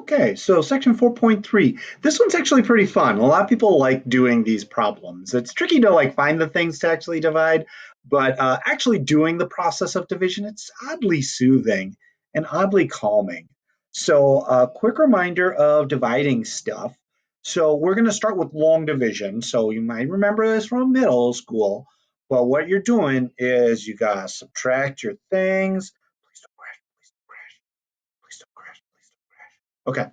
Okay, so section 4.3. This one's actually pretty fun. A lot of people like doing these problems. It's tricky to find the things to actually divide, but actually doing the process of division, it's oddly soothing and oddly calming. So a quick reminder of dividing stuff. So we're going to start with long division. So you might remember this from middle school, but what you're doing is you got to subtract your things. Please don't crash, please don't crash, please don't crash, please don't crash. Okay.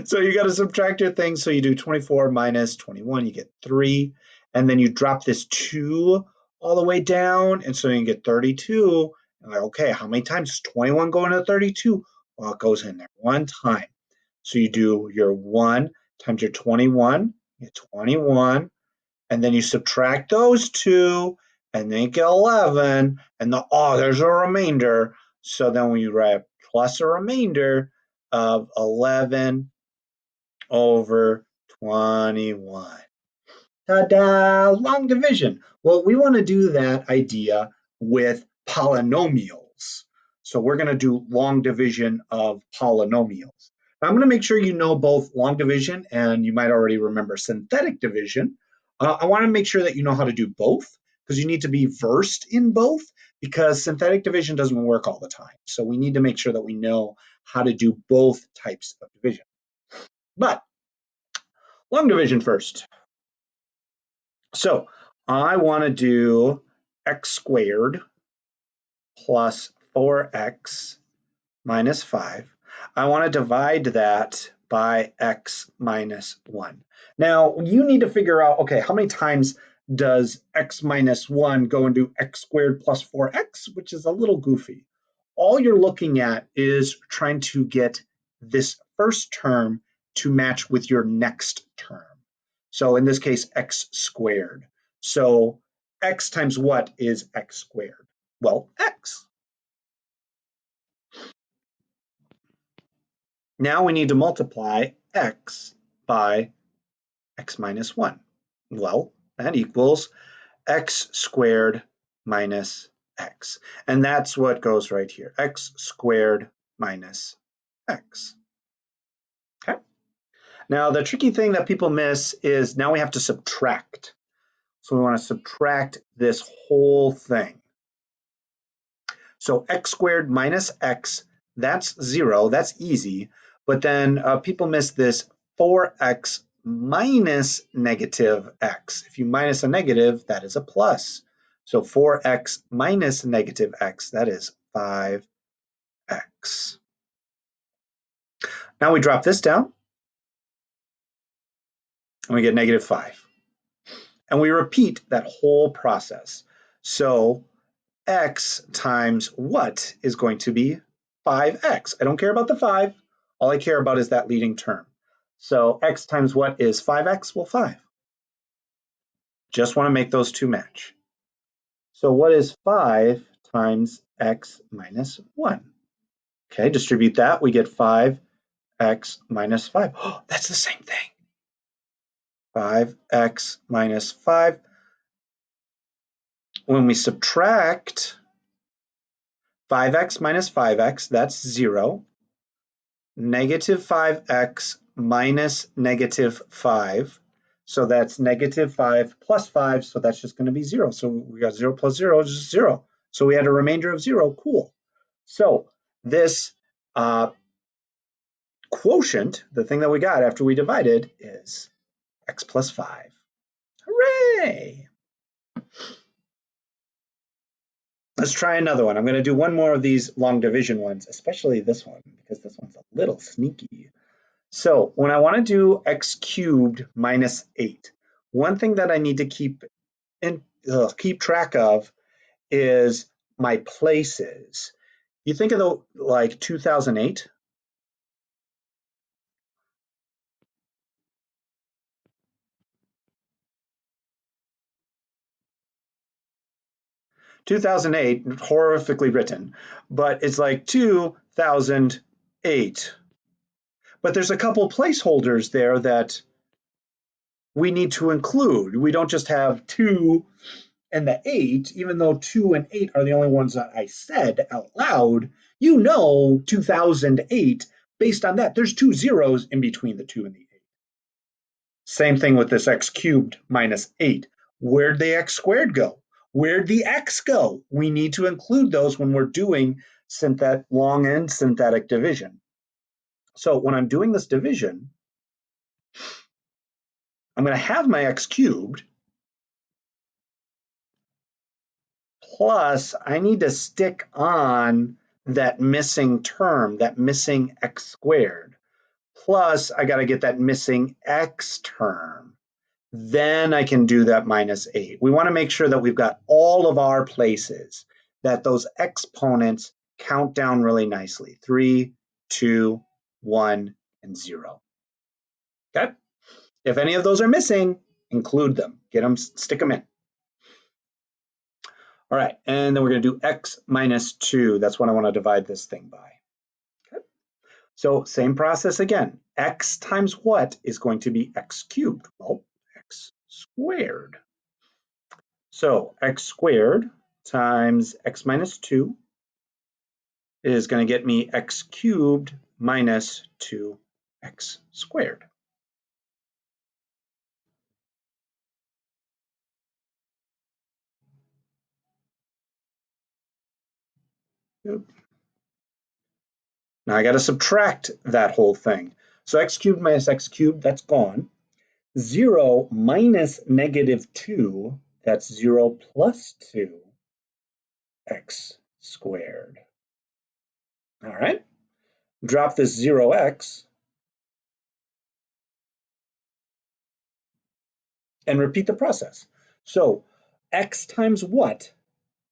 So you got to subtract your things. So you do 24 minus 21, you get 3. And then you drop this 2 all the way down. And so you get 32. And okay, how many times does 21 go into 32? Well, it goes in there one time. So you do your 1 times your 21, you get 21. And then you subtract those 2, and then you get 11. And there's a remainder. So then we write plus a remainder of 11 over 21. Ta-da! Long division. Well, we want to do that idea with polynomials. So we're going to do long division of polynomials. Now, I'm going to make sure you know both long division and you might already remember synthetic division. I want to make sure that you know how to do both because you need to be versed in both because synthetic division doesn't work all the time. So we need to make sure that we know how to do both types of division. But long division first. So I want to do x squared plus 4x minus 5. I want to divide that by x minus 1. Now, you need to figure out, okay, how many times does x minus 1 go into x squared plus 4x, which is a little goofy. All you're looking at is trying to get this first term to match with your next term. So in this case, x squared. So x times what is x squared? Well, x. Now we need to multiply x by x minus 1. Well, that equals x squared minus x. And that's what goes right here, x squared minus x. Okay. Now, the tricky thing that people miss is now we have to subtract. So we want to subtract this whole thing. So x squared minus x, that's 0, that's easy. But then people miss this 4x minus negative x. If you minus a negative, that is a plus. So 4x minus negative x, that is 5x. Now we drop this down, and we get negative 5. And we repeat that whole process. So x times what is going to be 5x. I don't care about the 5. All I care about is that leading term. So x times what is 5x? Well, 5. Just want to make those two match. So what is 5 times x minus 1? Okay, distribute that. We get 5x minus 5. Oh, that's the same thing. 5x minus 5. When we subtract 5x minus 5x, that's 0. Negative 5x minus negative 5. So that's negative 5 plus 5. So that's just going to be 0. So we got 0 plus 0 is 0. So we had a remainder of 0. Cool. So this quotient, the thing that we got after we divided, is x plus 5. Hooray! Let's try another one. I'm going to do one more of these long division ones, especially this one, because this one's a little sneaky. So when I want to do x cubed minus 8, one thing that I need to keep track of is my places. You think of the 2008. Horrifically written, but it's like 2008. But there's a couple placeholders there that we need to include. We don't just have 2 and the 8, even though 2 and 8 are the only ones that I said out loud. You know 2008, based on that, there's 2 zeros in between the 2 and the 8. Same thing with this x cubed minus 8. Where'd the x squared go? Where'd the x go? We need to include those when we're doing long end synthetic division. So when I'm doing this division, I'm going to have my x cubed plus I need to stick on that missing term, that missing x squared. Plus I got to get that missing x term. Then I can do that minus 8. We want to make sure that we've got all of our places, that those exponents count down really nicely. 3, 2, 1, and 0. Okay? If any of those are missing, include them. Get them, stick them in. All right, and then we're going to do x minus 2. That's what I want to divide this thing by. Okay? So same process again. X times what is going to be x cubed? Well, x squared. So x squared times x minus 2 is going to get me x cubed minus 2x squared. Now I got to subtract that whole thing. So x cubed minus x cubed, that's gone. 0 minus negative 2, that's 0 plus 2x squared. All right, drop this 0x and repeat the process. So x times what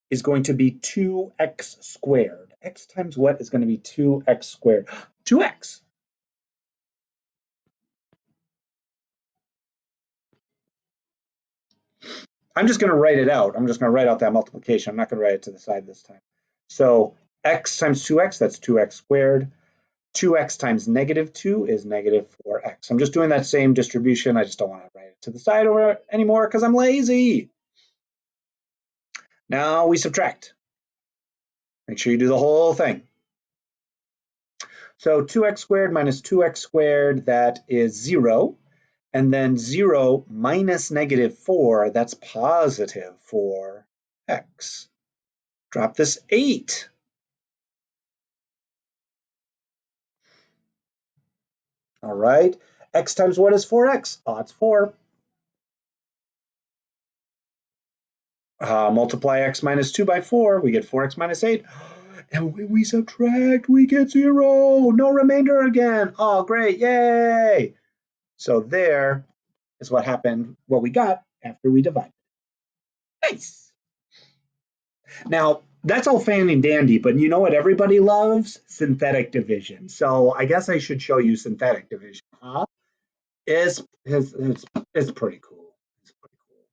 is going to be 2x squared? X times what is going to be 2x squared? 2x. I'm just going to write it out. I'm just going to write out that multiplication. I'm not going to write it to the side this time. So x times 2x, that's 2x squared. 2x times negative 2 is negative 4x. I'm just doing that same distribution. I just don't want to write it to the side over anymore because I'm lazy. Now we subtract. Make sure you do the whole thing. So 2x squared minus 2x squared, that is 0. And then 0 minus negative 4, that's positive 4x. Drop this 8. All right, x times what is 4x? Oh, it's 4. Multiply x minus 2 by 4, we get 4x minus 8. And when we subtract, we get 0. No remainder again. Oh, great, yay. So there is what happened, what we got after we divided. Nice. Now, that's all fan and dandy, but you know what everybody loves? Synthetic division. So I guess I should show you synthetic division. Huh? It's pretty cool. It's pretty cool.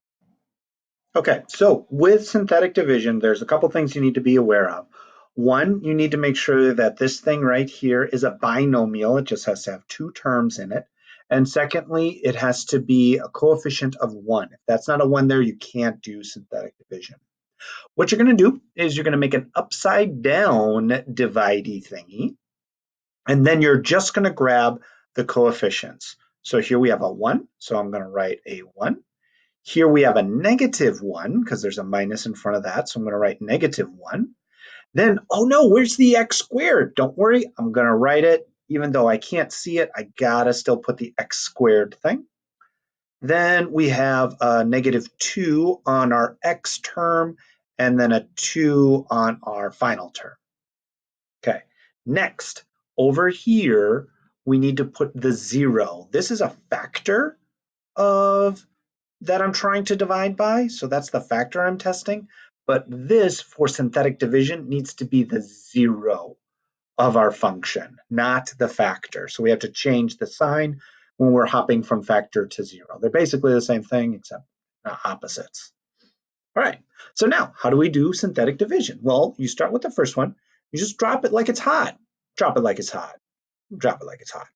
Okay, so with synthetic division, there's a couple things you need to be aware of. One, you need to make sure that this thing right here is a binomial. It just has to have 2 terms in it. And secondly, it has to be a coefficient of 1. If that's not a 1 there, you can't do synthetic division. What you're going to do is you're going to make an upside down dividey thingy, and then you're just going to grab the coefficients. So here we have a 1, so I'm going to write a 1. Here we have a negative 1 because there's a minus in front of that, so I'm going to write negative 1. Then, oh no, where's the x squared? Don't worry, I'm going to write it. Even though I can't see it, I gotta still put the x squared thing. Then we have a negative 2 on our x term, and then a 2 on our final term. Okay, next, over here, we need to put the 0. This is a factor of that I'm trying to divide by, so that's the factor I'm testing. But this, for synthetic division, needs to be the 0 of our function, not the factor. So we have to change the sign when we're hopping from factor to 0. They're basically the same thing, except opposites. All right, so now how do we do synthetic division? Well, you start with the first one. You just drop it like it's hot. Drop it like it's hot. Drop it like it's hot.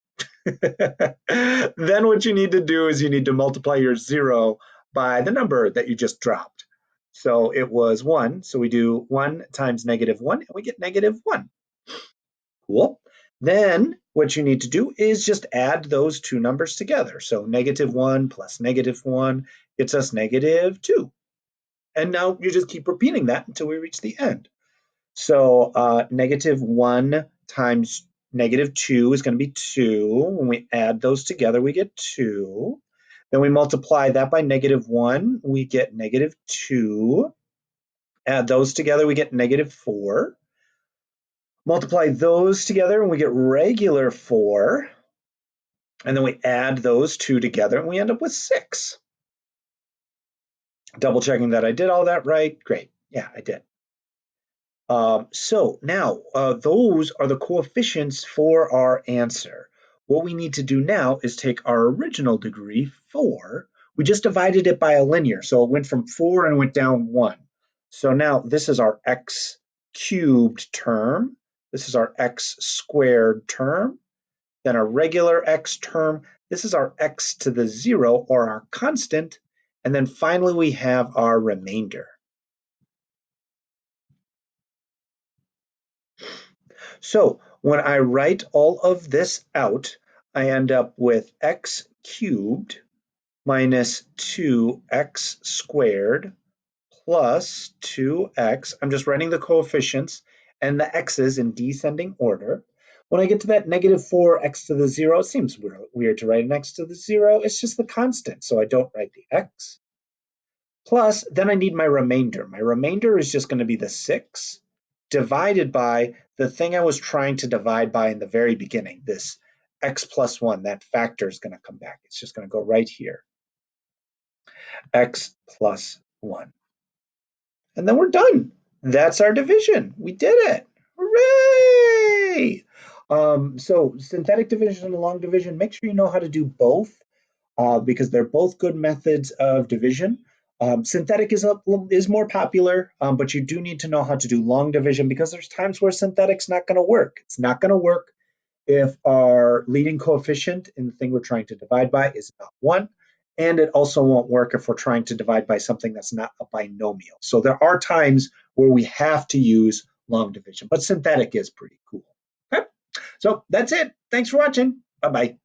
Then what you need to do is you need to multiply your 0 by the number that you just dropped. So it was 1, so we do 1 times negative 1, and we get negative 1. Cool. Then what you need to do is just add those two numbers together. So -1 plus -1 gets us -2. And now you just keep repeating that until we reach the end. So -1 times -2 is going to be 2. When we add those together, we get 2. Then we multiply that by -1, we get -2. Add those together, we get -4. Multiply those together, and we get regular 4. And then we add those two together, and we end up with 6. Double checking that I did all that right. Great. Yeah, I did. So now those are the coefficients for our answer. What we need to do now is take our original degree, 4. We just divided it by a linear. So it went from 4 and went down 1. So now this is our x cubed term. This is our x squared term. Then our regular x term. This is our x to the 0, or our constant. And then finally we have our remainder. So when I write all of this out, I end up with x cubed minus 2x squared plus 2x. I'm just writing the coefficients and the x's in descending order. When I get to that -4x to the 0, it seems weird to write an x to the 0. It's just the constant, so I don't write the x. Plus, then I need my remainder. My remainder is just going to be the 6 divided by the thing I was trying to divide by in the very beginning, this x plus 1. That factor is going to come back. It's just going to go right here, x plus 1. And then we're done. That's our division. We did it. Hooray! So synthetic division and long division, make sure you know how to do both because they're both good methods of division. Synthetic is more popular, but you do need to know how to do long division because there's times where synthetic's not going to work. It's not going to work if our leading coefficient in the thing we're trying to divide by is not 1. And it also won't work if we're trying to divide by something that's not a binomial. So there are times where we have to use long division, but synthetic is pretty cool. Okay, so that's it. Thanks for watching. Bye-bye.